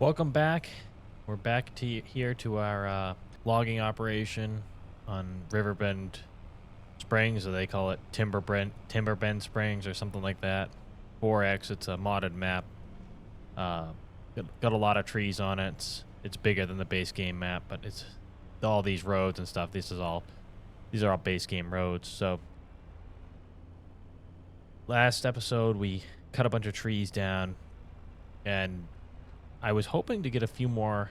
Welcome back. We're back to here to our logging operation on Riverbend Springs, or they call it Timberbend Springs, or something like that. 4X. It's a modded map. Got a lot of trees on it. It's bigger than the base game map, but it's all these roads and stuff. These are all base game roads. So last episode we cut a bunch of trees down, and I was hoping to get a few more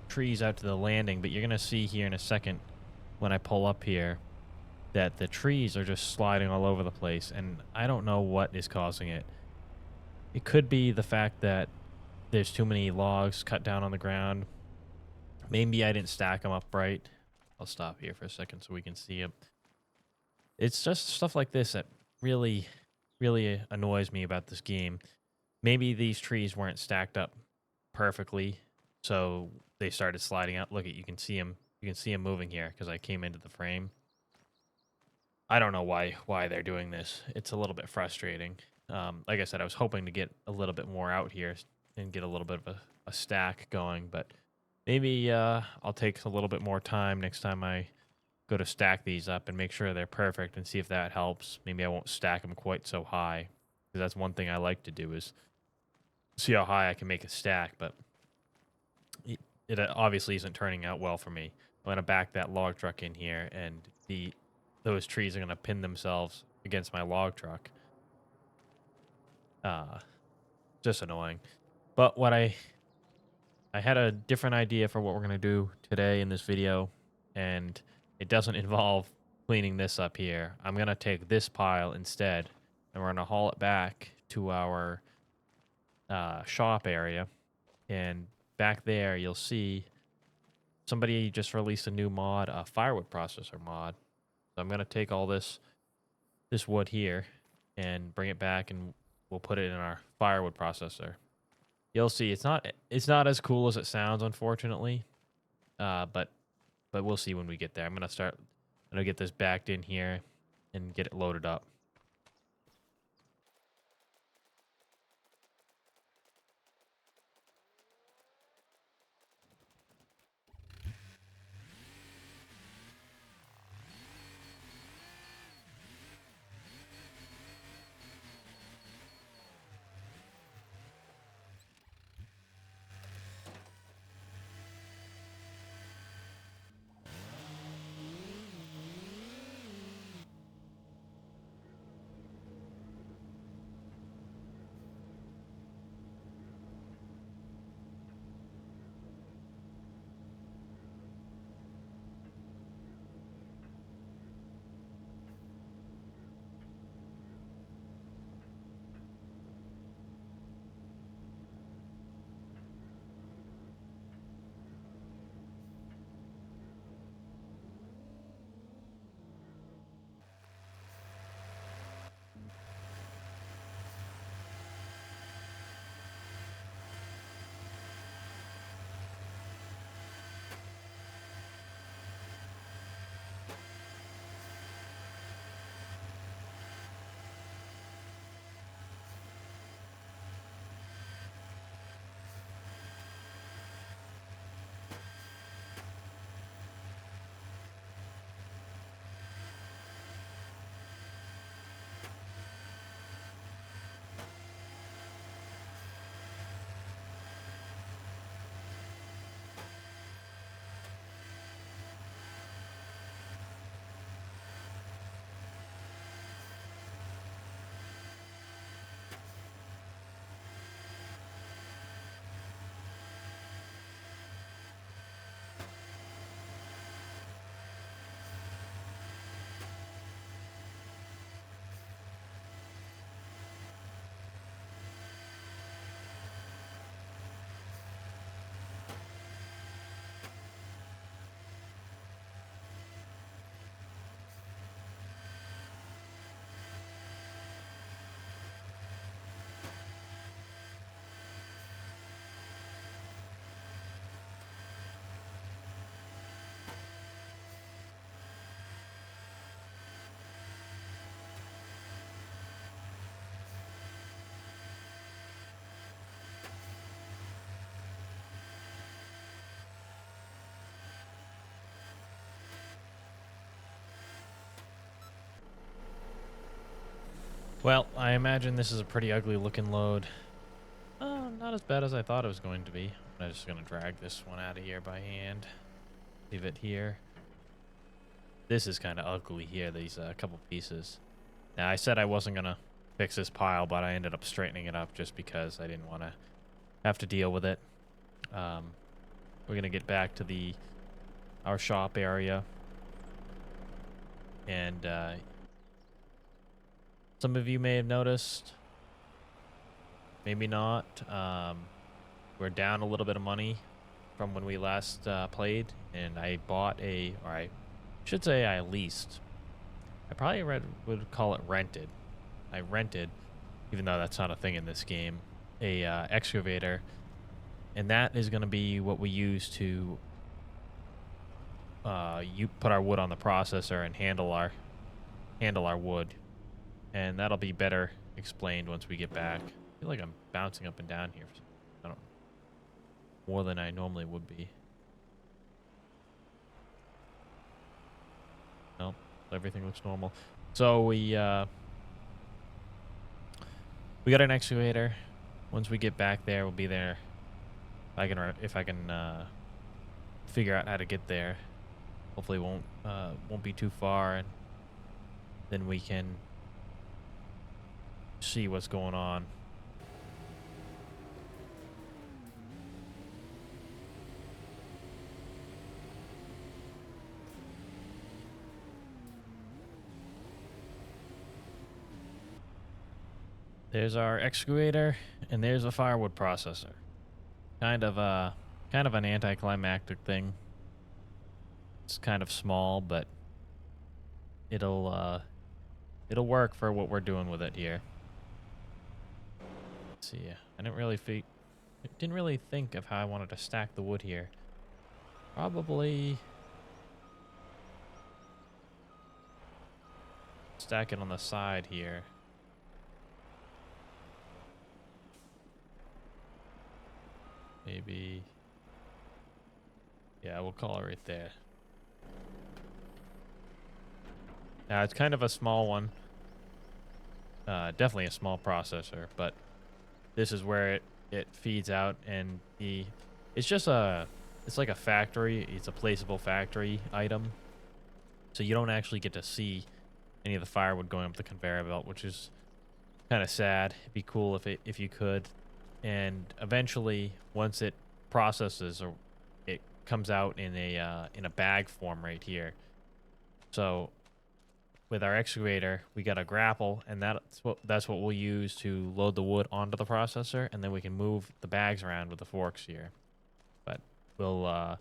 trees out to the landing, but you're going to see here in a second when I pull up here that the trees are just sliding all over the place, and I don't know what is causing it. It could be the fact that there's too many logs cut down on the ground. Maybe I didn't stack them up right. I'll stop here for a second so we can see them. It's just stuff like this that really, really annoys me about this game. Maybe these trees weren't stacked up perfectly, so they started sliding out. Look at, you can see them. You can see them moving here because I came into the frame. I don't know why they're doing this. It's a little bit frustrating. Like I said, I was hoping to get a little bit more out here and get a little bit of a stack going, but maybe I'll take a little bit more time next time I go to stack these up and make sure they're perfect and see if that helps. Maybe I won't stack them quite so high, because that's one thing I like to do is see how high I can make a stack, but it obviously isn't turning out well for me. I'm going to back that log truck in here, and those trees are going to pin themselves against my log truck. Just annoying. But I had a different idea for what we're going to do today in this video, and it doesn't involve cleaning this up here. I'm going to take this pile instead, and we're going to haul it back to our shop area. And back there, you'll see somebody just released a new mod, a Firewood processor mod. So I'm going to take all this wood here and bring it back, and we'll put it in our Firewood processor. You'll see it's not as cool as it sounds, unfortunately. But we'll see when we get there. I'm gonna get this backed in here and get it loaded up. Well, I imagine this is a pretty ugly looking load. Not as bad as I thought it was going to be. I'm just going to drag this one out of here by hand. Leave it here. This is kind of ugly here, these couple pieces. Now, I said I wasn't going to fix this pile, but I ended up straightening it up just because I didn't want to have to deal with it. We're going to get back to our shop area. And some of you may have noticed, maybe not. We're down a little bit of money from when we last played, and I bought or I should say I leased. I probably would call it rented. I rented, even though that's not a thing in this game, a excavator, and that is going to be what we use to put our wood on the processor and handle our wood, and that'll be better explained once we get back. I feel like I'm bouncing up and down here. I don't more than I normally would be. No, everything looks normal. So we got an excavator. Once we get back there, we'll be there. If I can figure out how to get there. Hopefully, won't be too far, and then we can see what's going on. There's our excavator, and there's a firewood processor. Kind of an anticlimactic thing. It's kind of small, but it'll work for what we're doing with it here. Let's see. I didn't really think of how I wanted to stack the wood here. Probably stack it on the side here. Maybe, yeah, we'll call it right there. Now, it's kind of a small one. Definitely a small processor, but this is where it feeds out, and it's like a factory. It's a placeable factory item. So you don't actually get to see any of the firewood going up the conveyor belt, which is kind of sad. It'd be cool if you could. And eventually, once it processes, or it comes out in a bag form right here. So with our excavator, we got a grapple, and that's what we'll use to load the wood onto the processor, and then we can move the bags around with the forks here. But I'll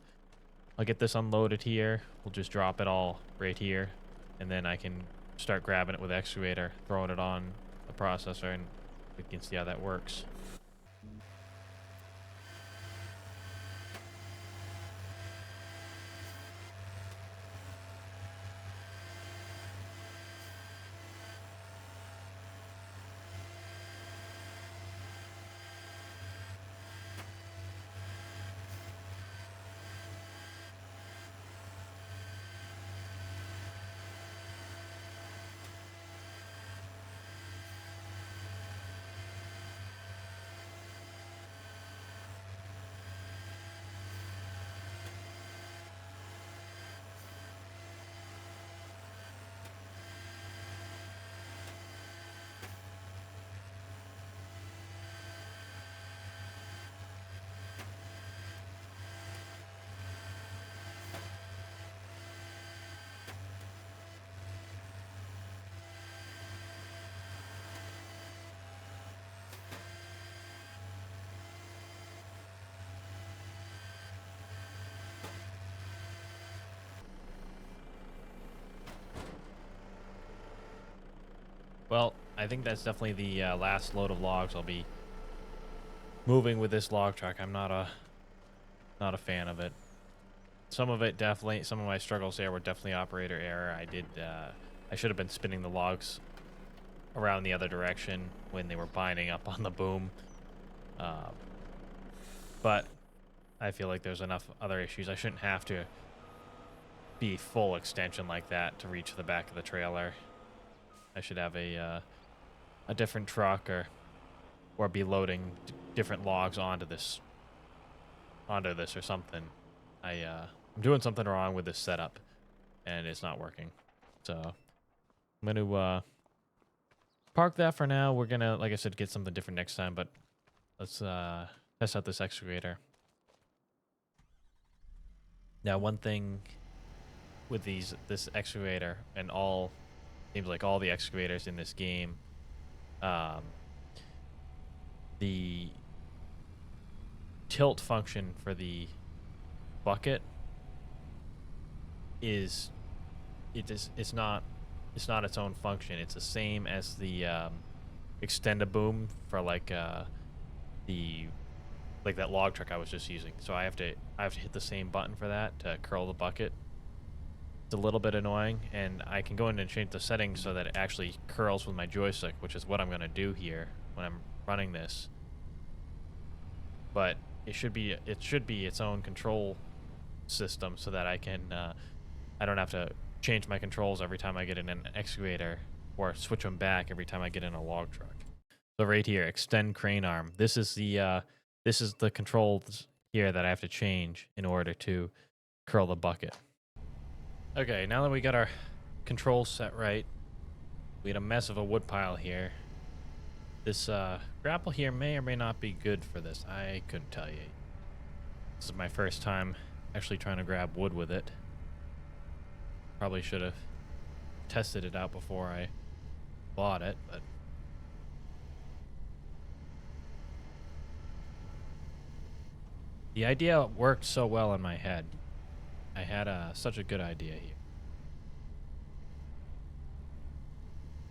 get this unloaded here. We'll just drop it all right here, and then I can start grabbing it with the excavator, throwing it on the processor, and we can see how that works. Well, I think that's definitely the last load of logs I'll be moving with this log truck. I'm not a fan of it. Some of my struggles there were definitely operator error. I should have been spinning the logs around the other direction when they were binding up on the boom. But I feel like there's enough other issues. I shouldn't have to be full extension like that to reach the back of the trailer. I should have a different truck or be loading different logs onto this or something. I'm doing something wrong with this setup, and it's not working. So I'm gonna park that for now. We're gonna, like I said, get something different next time. But let's test out this excavator. Now, one thing with this excavator and seems like all the excavators in this game, the tilt function for the bucket it's not its own function. It's the same as the extend-a-boom for like that log truck I was just using. So I have to hit the same button for that to curl the bucket. It's a little bit annoying, and I can go in and change the settings so that it actually curls with my joystick, which is what I'm going to do here when I'm running this. But it should be its own control system so that I don't have to change my controls every time I get in an excavator or switch them back every time I get in a log truck. So right here, extend crane arm. This is the controls here that I have to change in order to curl the bucket. Okay, now that we got our controls set right, we had a mess of a wood pile here. This grapple here may or may not be good for this. I couldn't tell you. This is my first time actually trying to grab wood with it. Probably should have tested it out before I bought it, but the idea worked so well in my head. I had such a good idea here.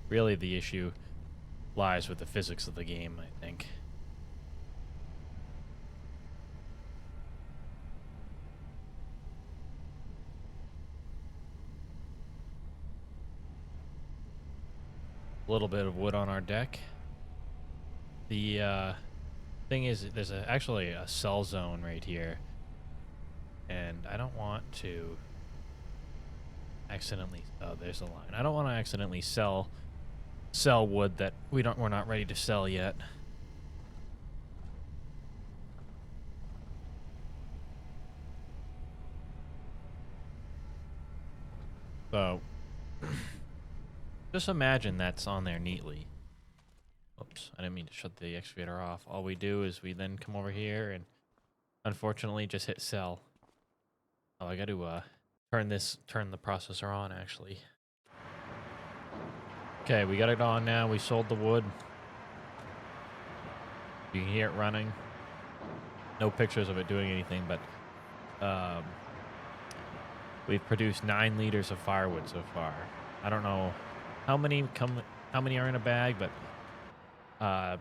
Really, the issue lies with the physics of the game, I think. A little bit of wood on our deck. The thing is, there's actually a cell zone right here, and I don't want to accidentally. Oh, there's a line. I don't want to accidentally sell wood that we're not ready to sell yet. So just imagine that's on there neatly. Oops, I didn't mean to shut the excavator off. All we do is we then come over here and unfortunately just hit sell. Oh, I got to turn the processor on actually. Okay, we got it on now. We sold the wood. You can hear it running. No pictures of it doing anything, but we've produced 9 liters of firewood so far. I don't know how many are in a bag, but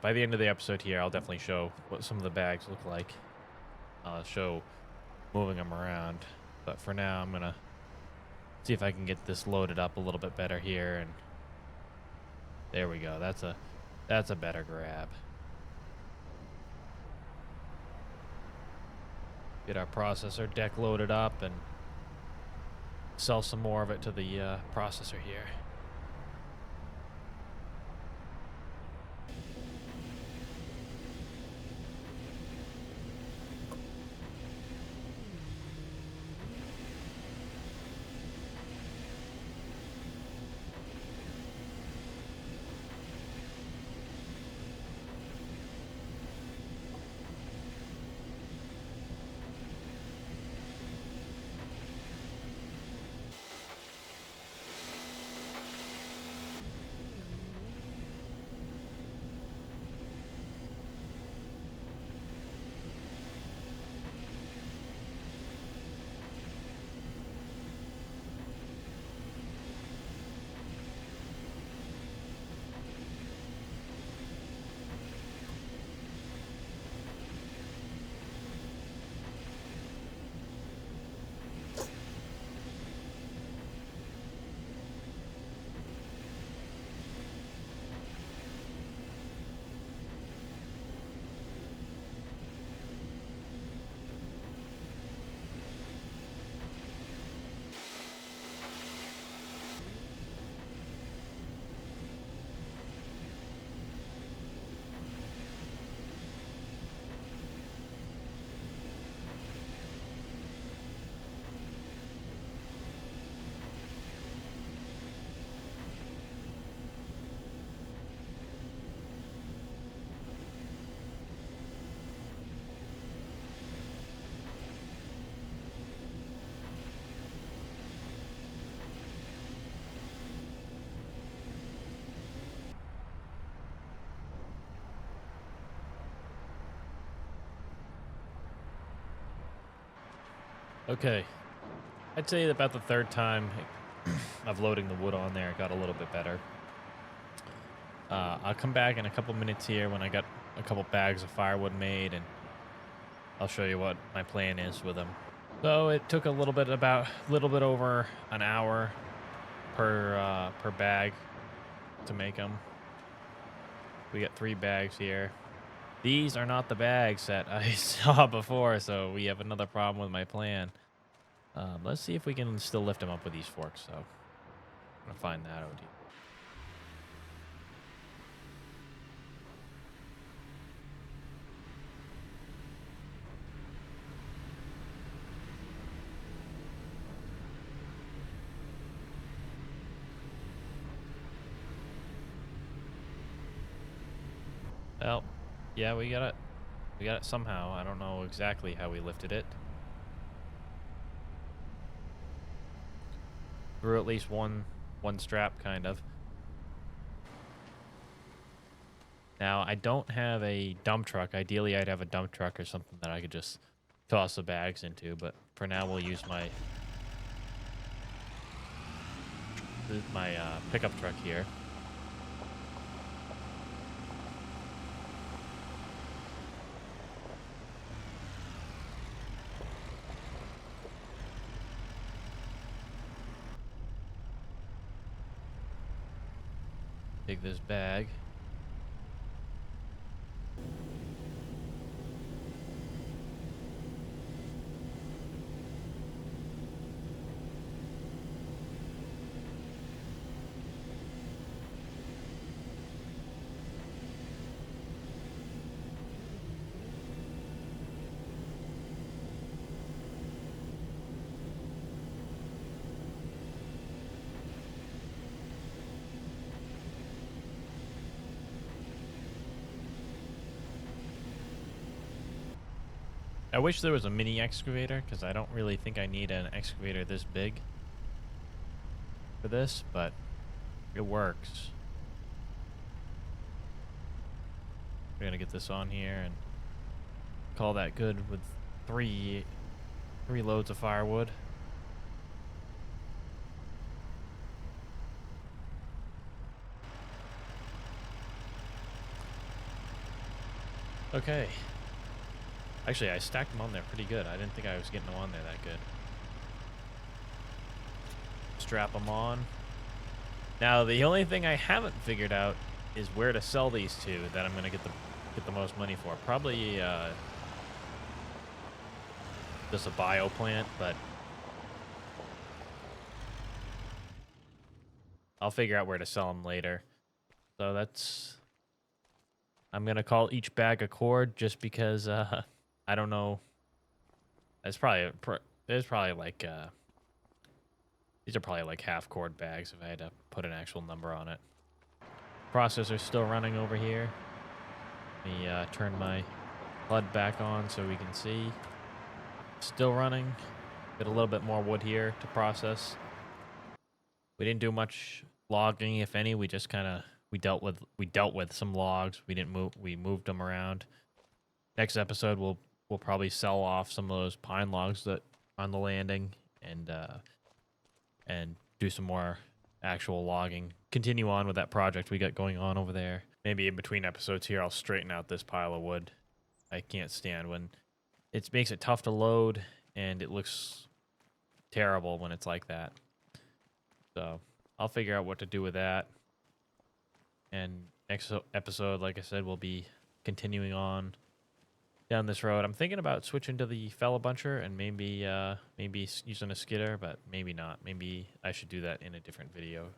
by the end of the episode here, I'll definitely show what some of the bags look like. I'll show moving them around. But for now, I'm gonna see if I can get this loaded up a little bit better here, and there we go. That's a better grab. Get our processor deck loaded up and sell some more of it to the processor here. Okay, I'd say about the third time of loading the wood on there, it got a little bit better. I'll come back in a couple minutes here when I got a couple bags of firewood made, and I'll show you what my plan is with them. So it took a little bit over an hour per bag to make them. We got 3 bags here. These are not the bags that I saw before, so we have another problem with my plan. Let's see if we can still lift them up with these forks, though. I'm gonna find that out. Well, yeah, we got it. We got it somehow. I don't know exactly how we lifted it. Through at least one strap, kind of. Now, I don't have a dump truck. Ideally, I'd have a dump truck or something that I could just toss the bags into, but for now, we'll use my pickup truck here. Take this bag. I wish there was a mini excavator, because I don't really think I need an excavator this big for this, but it works. We're gonna get this on here and call that good with three loads of firewood. Okay. Actually, I stacked them on there pretty good. I didn't think I was getting them on there that good. Strap them on. Now, the only thing I haven't figured out is where to sell these to that I'm gonna get the most money for. Probably just a bio plant, but I'll figure out where to sell them later. So that's, I'm gonna call each bag a cord just because I don't know. There's probably like these are probably like half cord bags if I had to put an actual number on it. Processor's still running over here. Let me turn my HUD back on so we can see. Still running. Got a little bit more wood here to process. We didn't do much logging, if any. We just kind of we dealt with some logs. We moved them around. Next episode we'll probably sell off some of those pine logs that on the landing and do some more actual logging. Continue on with that project we got going on over there. Maybe in between episodes here I'll straighten out this pile of wood. I can't stand when it makes it tough to load and it looks terrible when it's like that. So I'll figure out what to do with that. And next episode, like I said, we'll be continuing on down this road. I'm thinking about switching to the fella buncher and maybe using a skidder, but maybe not. Maybe I should do that in a different video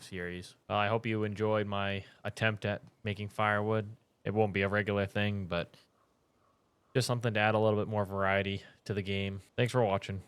series. I hope you enjoyed my attempt at making firewood. It won't be a regular thing, but just something to add a little bit more variety to the game. Thanks for watching.